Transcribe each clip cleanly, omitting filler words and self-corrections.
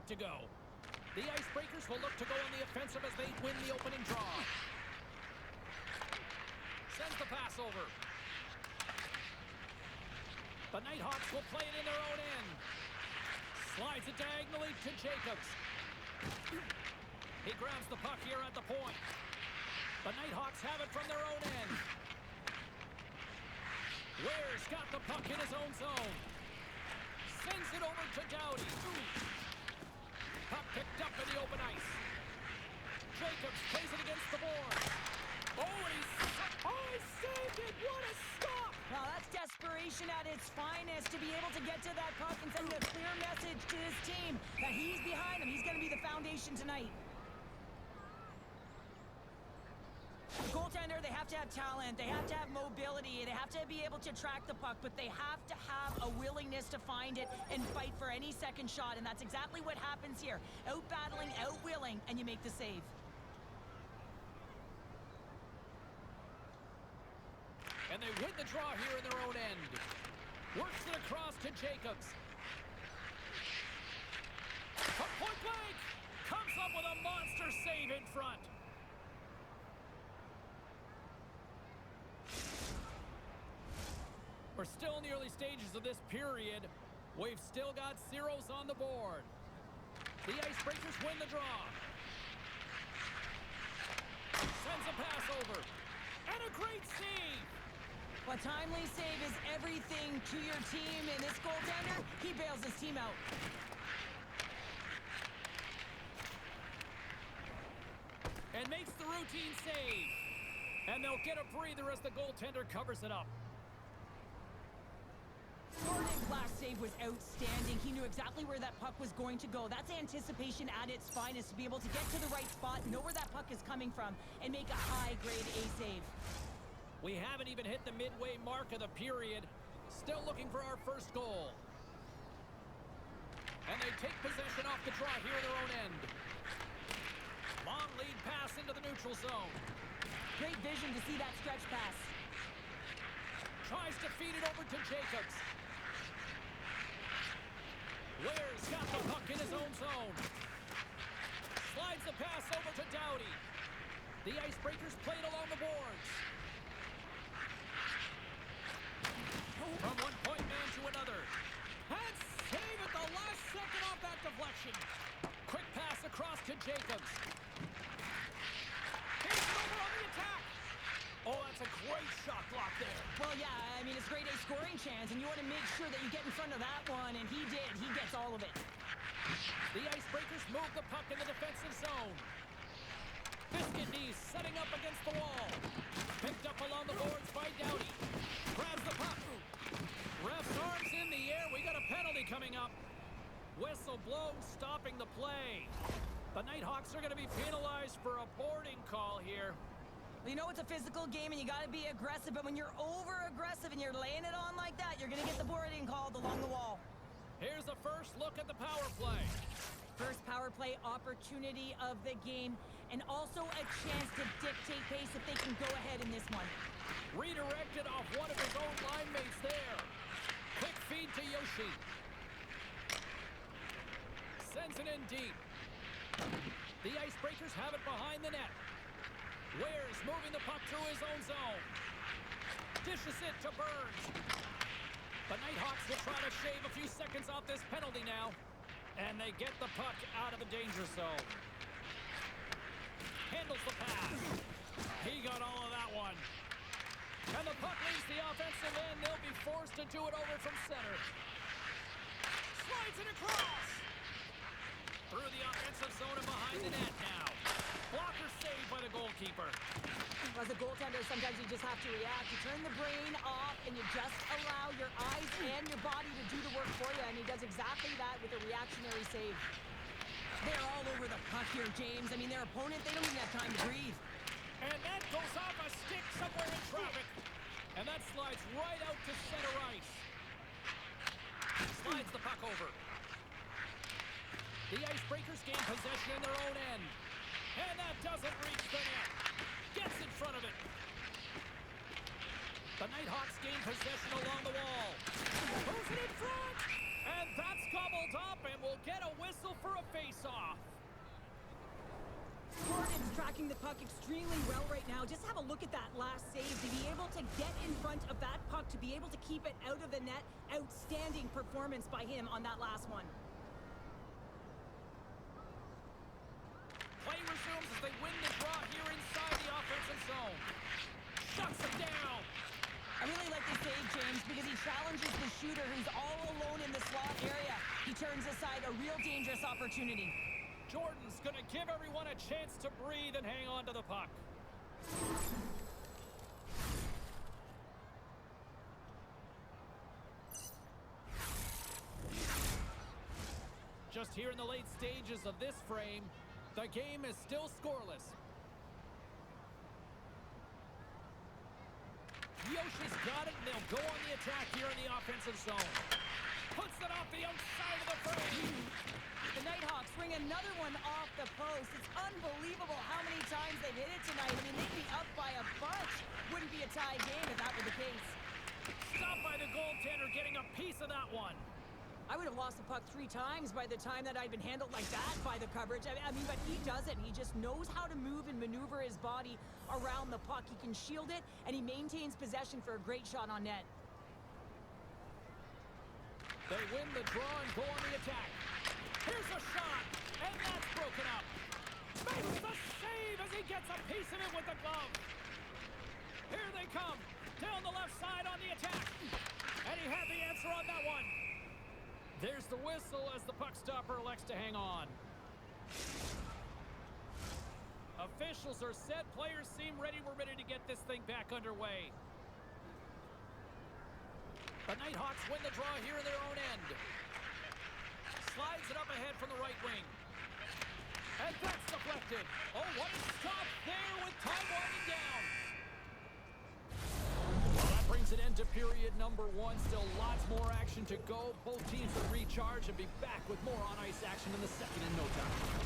to go. The Icebreakers will look to go on the offensive as they win the opening draw. Sends the pass over. The Nighthawks will play it in their own end. Slides it diagonally to Jacobs. He grabs the puck here at the point. The Nighthawks have it from their own end. Ware's got the puck in his own zone. Sends it over to Doughty. Puck picked up in the open ice. Jacobs plays it against the board. Oh, and he saved it! What a stop! Now that's desperation at its finest to be able to get to that puck and send a clear message to his team that he's behind him. He's going to be the foundation tonight. The goaltender, they have to have talent, they have to have mobility, they have to be able to track the puck, but they have to have a willingness to find it and fight for any second shot, and that's exactly what happens here. Out-battling, out-willing, and you make the save. And they win the draw here in their own end. Works it across to Jacobs. From point blank, comes up with a monster save in front. We're still in the early stages of this period. We've still got zeros on the board. The Icebreakers win the draw. Sends a pass over. And a great save. A timely save is everything to your team, and this goaltender, he bails his team out. And makes the routine save. And they'll get a breather as the goaltender covers it up. Gordon's last save was outstanding. He knew exactly where that puck was going to go. That's anticipation at its finest, to be able to get to the right spot, know where that puck is coming from, and make a high-grade A save. We haven't even hit the midway mark of the period. Still looking for our first goal. And they take possession off the draw here in their own end. Long lead pass into the neutral zone. Great vision to see that stretch pass. Tries to feed it over to Jacobs. Ware's got the puck in his own zone. Slides the pass over to Doughty. The Icebreakers play it along the boards. From one point man to another. And save at the last second off that deflection. Quick pass across to Jacobs. He's over on the attack. Oh, that's a great shot block there. Well, yeah, I mean, it's a great A scoring chance, and you want to make sure that you get in front of that one, and he did. He gets all of it. The Icebreakers move the puck in the defensive zone. Biscuit knees setting up against the wall. Picked up along the boards by Doughty. Grabs the puck. Ref's arms in the air. We got a penalty coming up. Whistle blown, stopping the play. The Nighthawks are going to be penalized for a boarding call here. You know it's a physical game and you got to be aggressive, but when you're over-aggressive and you're laying it on like that, you're going to get the boarding called along the wall. Here's the first look at the power play. First power play opportunity of the game, and also a chance to dictate pace if they can go ahead in this one. Redirected off one of his own line mates there. Quick feed to Yoshi. Sends it in deep. The Icebreakers have it behind the net. Ware's moving the puck through his own zone. Dishes it to Burns. The Nighthawks will try to shave a few seconds off this penalty now. And they get the puck out of the danger zone. Handles the pass. He got all of that one. And the puck leaves the offensive end. They'll be forced to do it over from center. Slides it across. Through the offensive zone and behind the net now. Blocker saved by the goalkeeper. As a goaltender, sometimes you just have to react. You turn the brain off and you just allow your eyes and your body to do the work for you, and he does exactly that with a reactionary save. They're all over the puck here, James. I mean, their opponent, they don't even have time to breathe. And that goes off a stick somewhere in traffic. And that slides right out to center ice. Slides the puck over. The Icebreakers gain possession in their own end. And that doesn't reach the net. Gets in front of it. The Nighthawks gain possession along the wall. Moves it in front. And that's gobbled up and will get a whistle for a face. tracking the puck extremely well right now. Just have a look at that last save. To be able to get in front of that puck, to be able to keep it out of the net. Outstanding performance by him on that last one. Play resumes as they win the draw here inside the offensive zone. Shuts him down. I really like this save, James, because he challenges the shooter who's all alone in the slot area. He turns aside a real dangerous opportunity. Jordan's going to give everyone a chance to breathe and hang on to the puck. Just here in the late stages of this frame, the game is still scoreless. Yoshi's got it, and they'll go on the attack here in the offensive zone. Puts it off the outside of the frame. The Nighthawks bring another one off the post. It's unbelievable how many times they've hit it tonight. I mean, they'd be up by a bunch. Wouldn't be a tie game if that were the case. Stopped by the goaltender, getting a piece of that one. I would have lost the puck 3 times by the time that I'd been handled like that by the coverage. I mean, but he doesn't. He just knows how to move and maneuver his body around the puck. He can shield it, and he maintains possession for a great shot on net. They win the draw and go on the attack. Here's a shot, and that's broken up. Makes the save as he gets a piece of it with the glove. Here they come, down the left side on the attack. And he had the answer on that one. There's the whistle as the puck stopper elects to hang on. Officials are set. Players seem ready. We're ready to get this thing back underway. The Nighthawks win the draw here in their own end. Slides it up ahead from the right wing. And that's deflected. Oh, what a stop there with time winding down. Well, that brings an end to period number 1. Still lots more action to go. Both teams will recharge and be back with more on-ice action in the second in no time.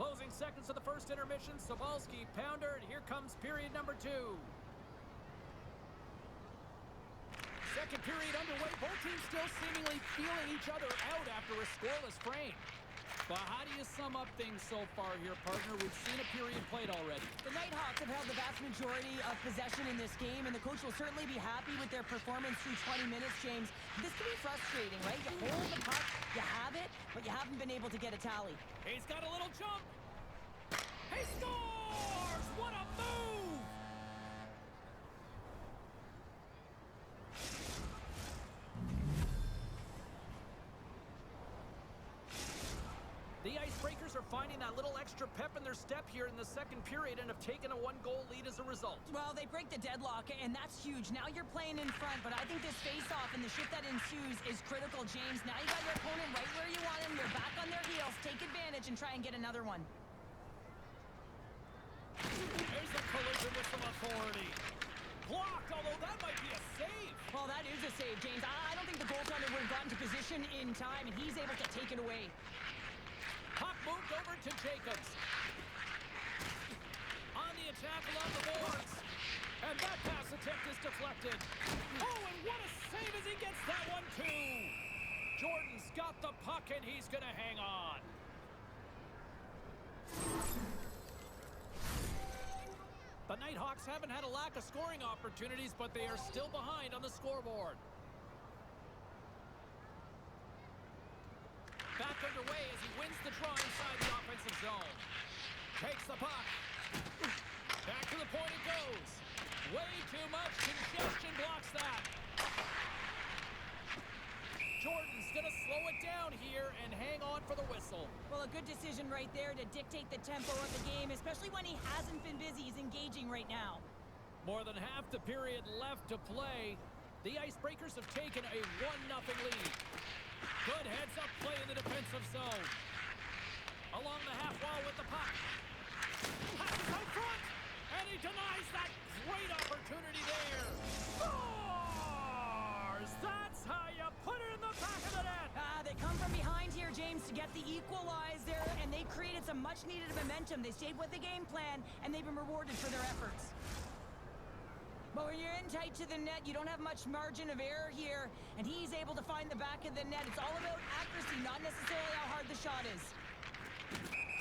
Closing seconds of the first intermission. Sobalski, pounder, and here comes period number 2. Second period underway. Both teams still seemingly feeling each other out after a scoreless frame. But how do you sum up things so far here, partner? We've seen a period played already. The Nighthawks have held the vast majority of possession in this game, and the coach will certainly be happy with their performance through 20 minutes, James. This can be frustrating, right? You hold the puck, you have it, but you haven't been able to get a tally. He's got a little jump. He scores! What a move! The Icebreakers are finding that little extra pep in their step here in the second period and have taken a 1-goal lead as a result. Well, they break the deadlock, and that's huge. Now you're playing in front, but I think this face-off and the shift that ensues is critical, James. Now you got your opponent right where you want him. You're back on their heels. Take advantage and try and get another one. There's a collision with some authority. Blocked, although that might be a save. Well, that is a save, James. I don't think the goaltender would have gotten to position in time, and he's able to take it away. Puck moved over to Jacobs. On the attack along the boards. And that pass attempt is deflected. Oh, and what a save as he gets that one, too. Jordan's got the puck, and he's going to hang on. The Nighthawks haven't had a lack of scoring opportunities, but they are still behind on the scoreboard. Back underway as he wins the draw inside the offensive zone. Takes the puck. Back to the point it goes. Way too much congestion blocks that. Jordan's going to slow it down here and hang on for the whistle. Well, a good decision right there to dictate the tempo of the game, especially when he hasn't been busy. He's engaging right now. More than half the period left to play. The Icebreakers have taken a 1-0 lead. Good heads-up play in the defensive zone. Along the half wall with the puck. Passes out front, and he denies that great opportunity there. Scores! That's how you put it in the back of the net. They come from behind here, James, to get the equalizer, and they created some much-needed momentum. They stayed with the game plan, and they've been rewarded for their efforts. But when you're in tight to the net, you don't have much margin of error here, and he's able to find the back of the net. It's all about accuracy, not necessarily how hard the shot is.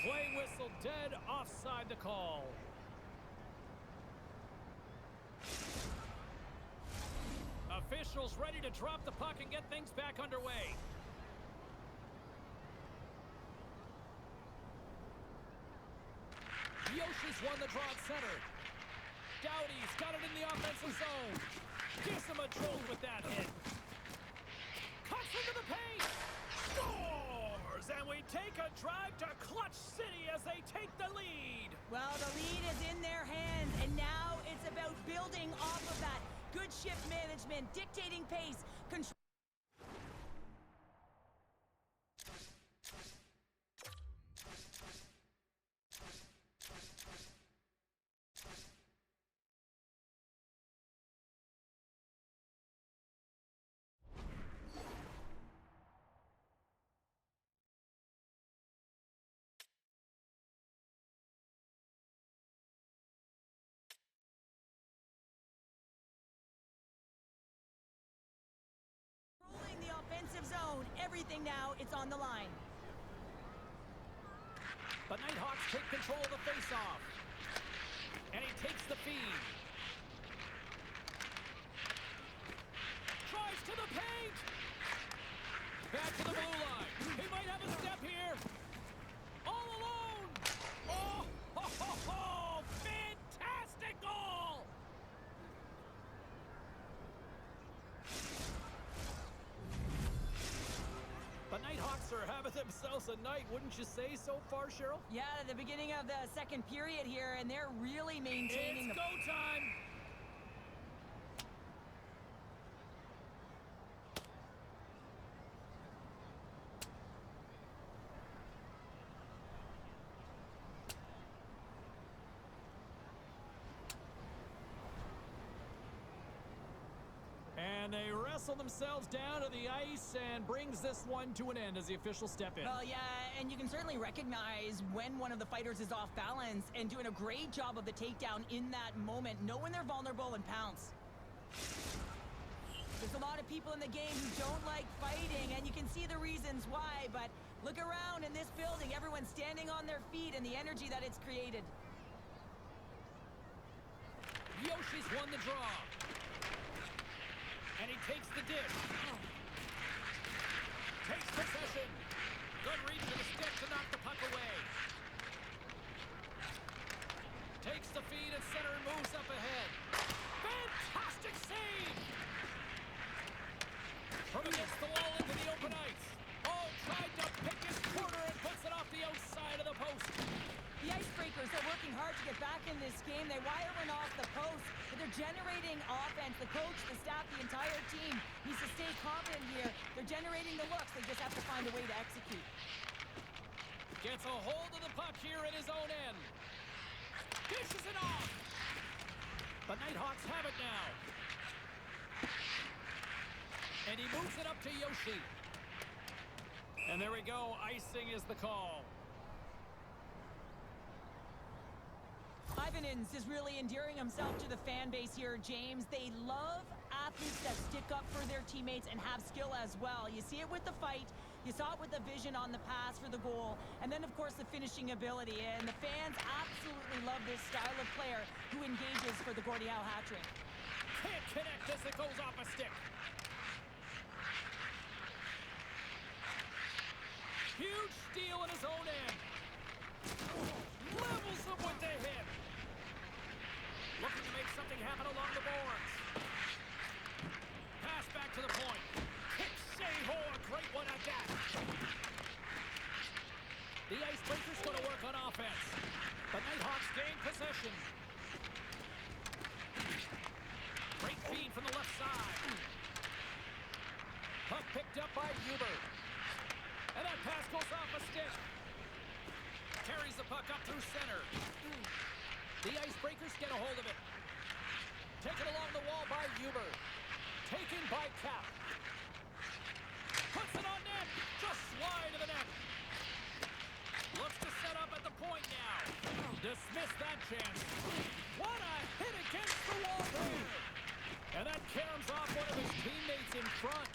Play whistle dead, offside the call. Officials ready to drop the puck and get things back underway. Yoshi's won the draw at center. Doughty's got it in the offensive zone. Gives him a jolt with that hit. Cuts into the paint. Scores! And we take a drive to Clutch City as they take the lead. Well, the lead is in their hands, and now it's about building off of that. Good shift management, dictating pace, control. The offensive zone. Everything now, it's on the line. The Nighthawks take control of the faceoff. And he takes the feed. Drives to the paint. Back to the blue line. He might have a step here. All alone. Oh, ho, ho, ho. Fantastic goal. The Nighthawks are having themselves a night, wouldn't you say, so far, Cheryl? Yeah, at the beginning of the second period here, and they're really maintaining It's go time! And they wrestle themselves down to the ice and brings this one to an end as the officials step in. Well, yeah, and you can certainly recognize when one of the fighters is off balance and doing a great job of the takedown in that moment, knowing they're vulnerable and pounce. There's a lot of people in the game who don't like fighting, and you can see the reasons why, but look around in this building, everyone's standing on their feet and the energy that it's created. Yoshi's won the draw. And he takes the dish. Takes possession. Good reach of the stick to knock the puck away. Takes the feed at center and moves up ahead. Fantastic save! From against the wall into the open ice. Oh, tried to pick his corner and puts it off the outside of the post. The Icebreakers are working hard to get back in this game. They wire one off the post, but they're generating offense. The coach, the staff, the entire team needs to stay confident here. They're generating the looks. They just have to find a way to execute. Gets a hold of the puck here at his own end. Dishes it off. The Nighthawks have it now. And he moves it up to Yoshi. And there we go. Icing is the call. Ivanins is really endearing himself to the fan base here, James. They love athletes that stick up for their teammates and have skill as well. You see it with the fight. You saw it with the vision on the pass for the goal. And then, of course, the finishing ability. And the fans absolutely love this style of player who engages for the Gordie Howe hat-trick. Can't connect as it goes off a stick. Huge steal in his own end. Levels Icebreakers going to work on offense. The Nighthawks gain possession. Great feed from the left side. Puck picked up by Huber. And that pass goes off a stick. Carries the puck up through center. The Icebreakers get a hold of it. Taken along the wall by Huber. Taken by Cap. Puts it on net. Just wide of the net. Looks to set up at the point now. Dismiss that chance. What a hit against the wall there. And that caroms off one of his teammates in front.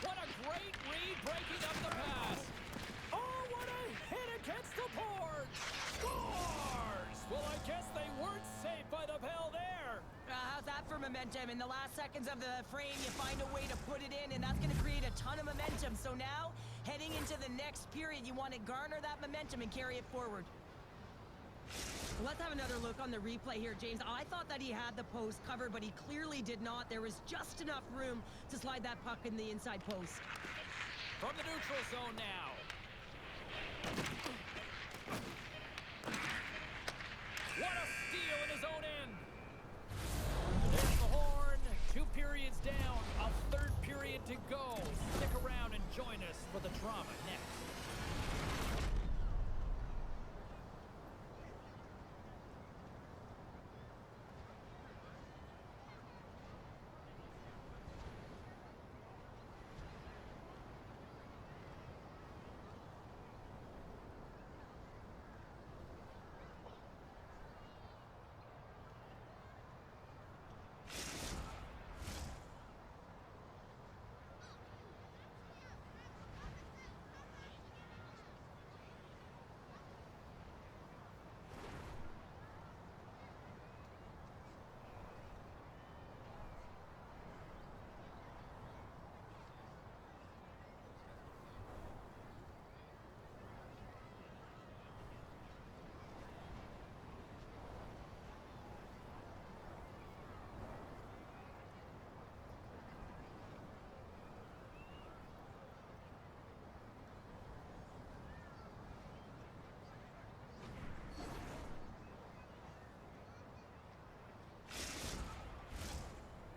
What a great read breaking up the pass. Oh, what a hit against the boards. Scores! Well, I guess they weren't safe by the Pell there. How's that for momentum? In the last seconds of the frame, you find a way to put it in, and that's going to create a ton of momentum. So now, heading into the next period, you want to garner that momentum and carry it forward. Let's have another look on the replay here, James. I thought that he had the post covered, but he clearly did not. There was just enough room to slide that puck in the inside post. From the neutral zone now. What a steal in his own end. There's the horn. 2 periods down. A third period to go. Stick around and join us for the drama next.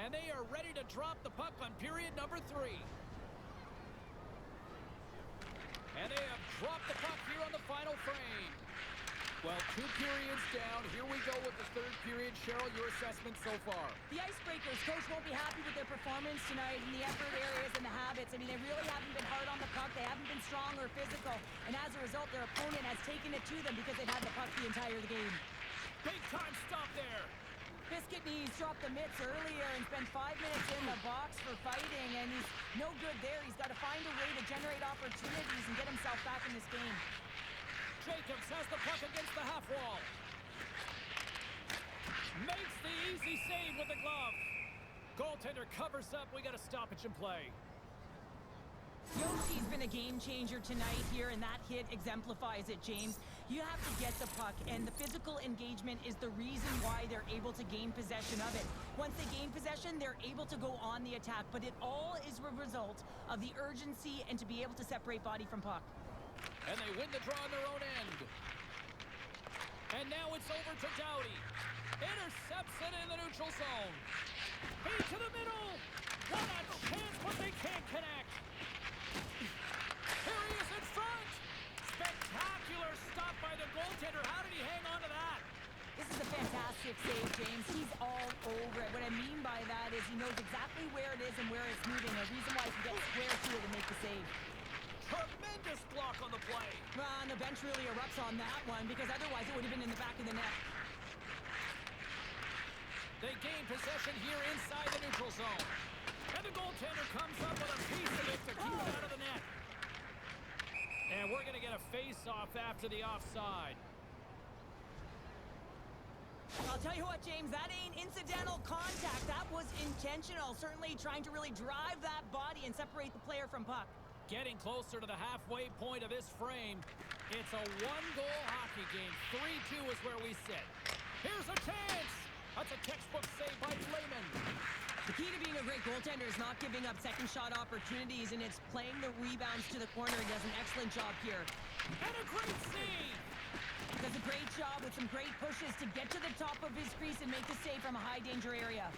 And they are ready to drop the puck on period number 3. And they have dropped the puck here on the final frame. Well, 2 periods down. Here we go with the third period. Cheryl, your assessment so far? The Icebreakers, coach won't be happy with their performance tonight in the effort areas and the habits. I mean, they really haven't been hard on the puck. They haven't been strong or physical. And as a result, their opponent has taken it to them because they've had the puck the entire game. Big time stop there. Biscuit Knees dropped the mitts earlier and spent 5 minutes in the box for fighting, and he's no good there. He's got to find a way to generate opportunities and get himself back in this game. Jacobs has the puck against the half wall. Makes the easy save with the glove. Goaltender covers up. We got a stoppage in play. Yoshi's been a game changer tonight here, and that hit exemplifies it, James. You have to get the puck, and the physical engagement is the reason why they're able to gain possession of it. Once they gain possession, they're able to go on the attack, but it all is a result of the urgency and to be able to separate body from puck. And they win the draw on their own end. And now it's over to Doughty. Intercepts it in the neutral zone. Feed to the middle. What a chance, but they can't connect. Here he is in front. Spectacular stop by the goaltender. How did he hang on to that? This is a fantastic save, James. He's all over it. What I mean by that is he knows exactly where it is and where it's moving. A reason why he can get square to it and make the save. Tremendous block on the play. Well, and the bench really erupts on that one because otherwise it would have been in the back of the net. They gain possession here inside the neutral zone. And the goaltender comes up with a piece of it to keep it out of the net. And we're going to get a face-off after the offside. I'll tell you what, James, that ain't incidental contact. That was intentional. Certainly trying to really drive that body and separate the player from puck. Getting closer to the halfway point of this frame. It's a one-goal hockey game. 3-2 is where we sit. Here's a chance. That's a textbook save by Flayman. The key to being a great goaltender is not giving up second shot opportunities, and it's playing the rebounds to the corner. He does an excellent job here. And a great save! Does a great job with some great pushes to get to the top of his crease and make the save from a high danger area.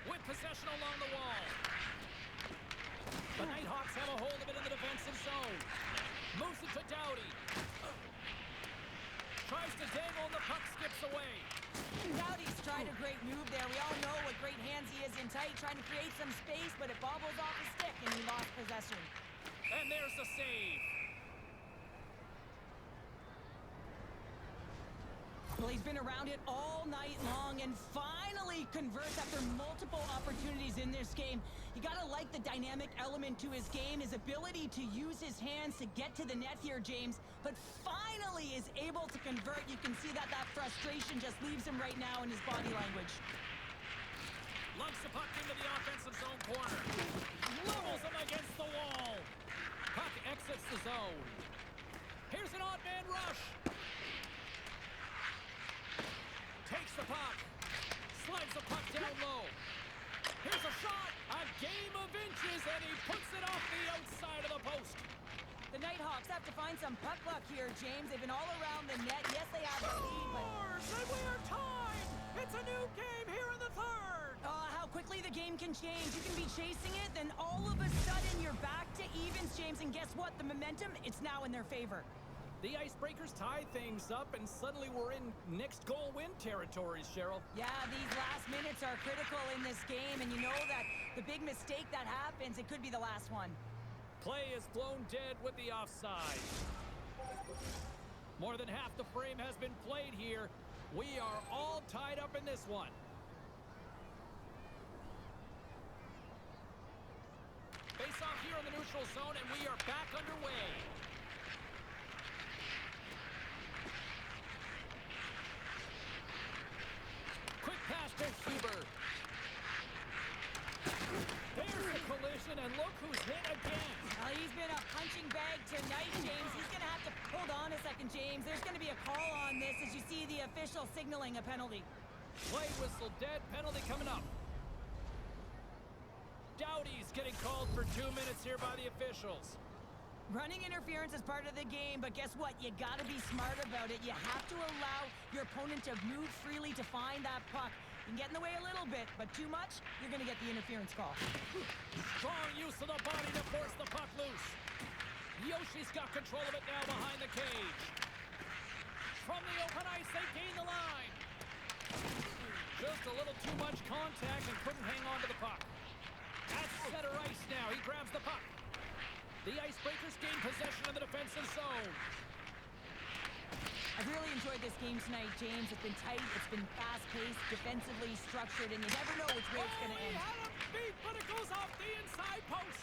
With possession along the wall. The Nighthawks have a hold of it in the defensive zone. Moves it to Doughty. Tries to dangle and the puck skips away. Doughty's tried a great move there. We all know what great hands he is in tight, trying to create some space, but it bobbles off his stick and he lost possession. And there's the save. Well, he's been around it all night long and finally converts after multiple opportunities in this game. You gotta like the dynamic element to his game, his ability to use his hands to get to the net here, James, but finally is able to convert. You can see that frustration just leaves him right now in his body language. Lunks the puck into the offensive zone corner. Levels him against the wall. Puck exits the zone. Here's an odd man rush. Takes the puck. Slides the puck down low. Here's a shot. A game of inches, and he puts it off the outside of the post. The Nighthawks have to find some puck luck here, James. They've been all around the net. Yes, they have the lead, but... And we are tied. It's a new game here in the third. How quickly the game can change. You can be chasing it, then all of a sudden you're back to evens, James. And guess what? The momentum, it's now in their favor. The Icebreakers tie things up, and suddenly we're in next goal win territories, Cheryl. Yeah, these last minutes are critical in this game, and you know that the big mistake that happens, it could be the last one. Play is blown dead with the offside. More than half the frame has been played here. We are all tied up in this one. Face off here in the neutral zone, and we are back underway. Quick pass to Huber. There's the collision, and look who's hit again. Well, he's been a punching bag tonight, James. He's going to have to... Hold on a second, James. There's going to be a call on this as you see the official signaling a penalty. Play whistle dead, penalty coming up. Doughty's getting called for 2 minutes here by the officials. Running interference is part of the game, but guess what? You gotta be smart about it. You have to allow your opponent to move freely to find that puck. You can get in the way a little bit, but too much, you're gonna get the interference call. Strong use of the body to force the puck loose. Yoshi's got control of it now behind the cage. From the open ice, they gain the line. Just a little too much contact and couldn't hang on to the puck. At center ice now, he grabs the puck. The Icebreakers gain possession of the defensive zone. I've really enjoyed this game tonight, James. It's been tight, it's been fast-paced, defensively structured, and you never know which way it's going to end. He had a beat, but it goes off the inside post.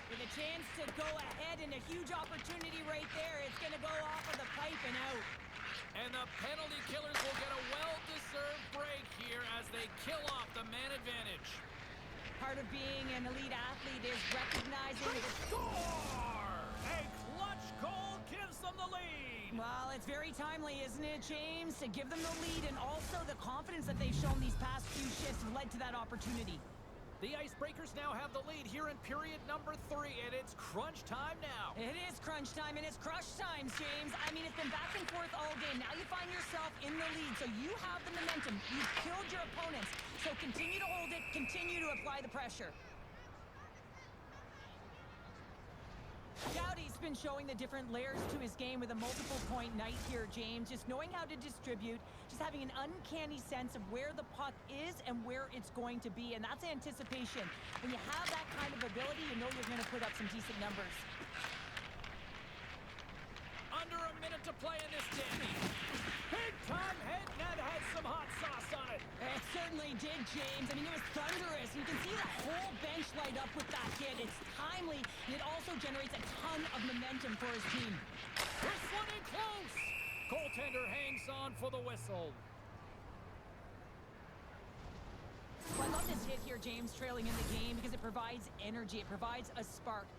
With a chance to go ahead and a huge opportunity right there, it's going to go off of the pipe and out. And the penalty killers will get a well-deserved break here as they kill off the man advantage. Part of being an elite athlete is recognizing They score! A clutch goal gives them the lead. Well, it's very timely, isn't it, James? To give them the lead and also the confidence that they've shown these past few shifts have led to that opportunity. The Icebreakers now have the lead here in period number 3, and it's crunch time now. It is crunch time, and it's crush time, James. I mean, it's been back and forth all game. Now you find yourself in the lead, so you have the momentum. You've killed your opponents, so continue to hold it, continue to apply the pressure. Doughty's been showing the different layers to his game with a multiple point night here, James. Just knowing how to distribute, just having an uncanny sense of where the puck is and where it's going to be, and that's anticipation. When you have that kind of ability, you know you're going to put up some decent numbers. Under a minute to play in this dandy. Big time head net has some hot sauce on it. It certainly did, James. I mean, it was thunderous. You can see the whole bench light up with that hit. It's timely, and it also generates a ton of momentum for his team. This one in close. Goaltender hangs on for the whistle. Well, I love this hit here, James, trailing in the game because it provides energy. It provides a spark.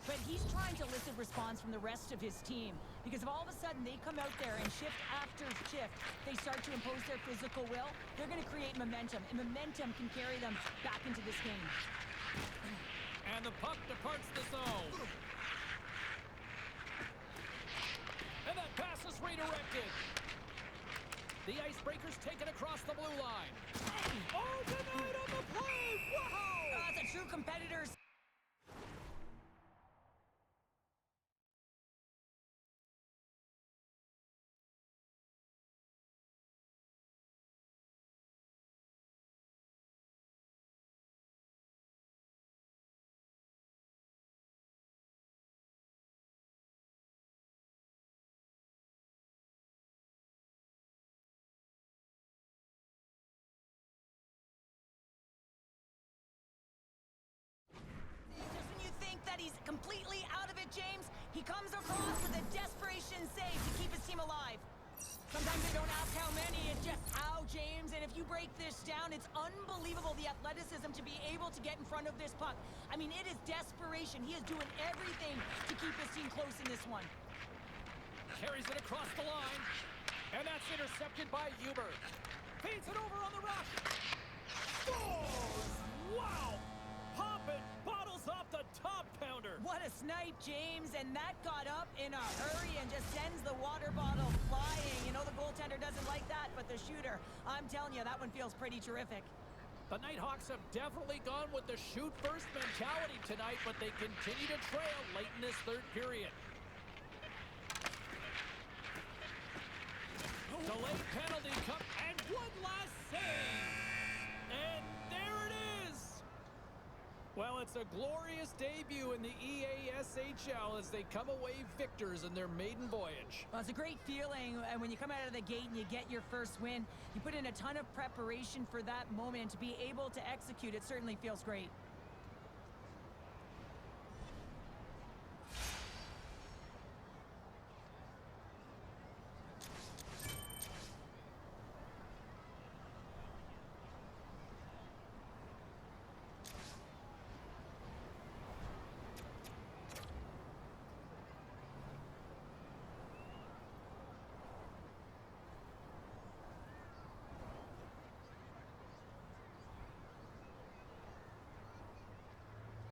But he's trying to elicit response from the rest of his team. Because if all of a sudden they come out there and shift after shift, they start to impose their physical will, they're going to create momentum, and momentum can carry them back into this game. And the puck departs the zone. And that pass is redirected. The Icebreakers take it across the blue line. Oh, denied on the play! Wow! That's a true competitor. Just when you think that he's completely out of it, James, he comes across with a desperation save to keep his team alive. Sometimes they don't ask how many, it's just how, James. And if you break this down, it's unbelievable the athleticism to be able to get in front of this puck. I mean, it is desperation. He is doing everything to keep his team close in this one. Carries it across the line. And that's intercepted by Huber. Feeds it over on the rush. Scores! Wow! Poppin' bottles off the top pounder. What a snipe, James, and that got up in a hurry and just sends the water bottle flying. You know the goaltender doesn't like that, but the shooter, I'm telling you, that one feels pretty terrific. The Nighthawks have definitely gone with the shoot-first mentality tonight, but they continue to trail late in this third period. Delayed penalty come, and one last save! And there it is! Well, it's a glorious debut in the EASHL as they come away victors in their maiden voyage. Well, it's a great feeling when you come out of the gate and you get your first win. You put in a ton of preparation for that moment. To be able to execute, it certainly feels great.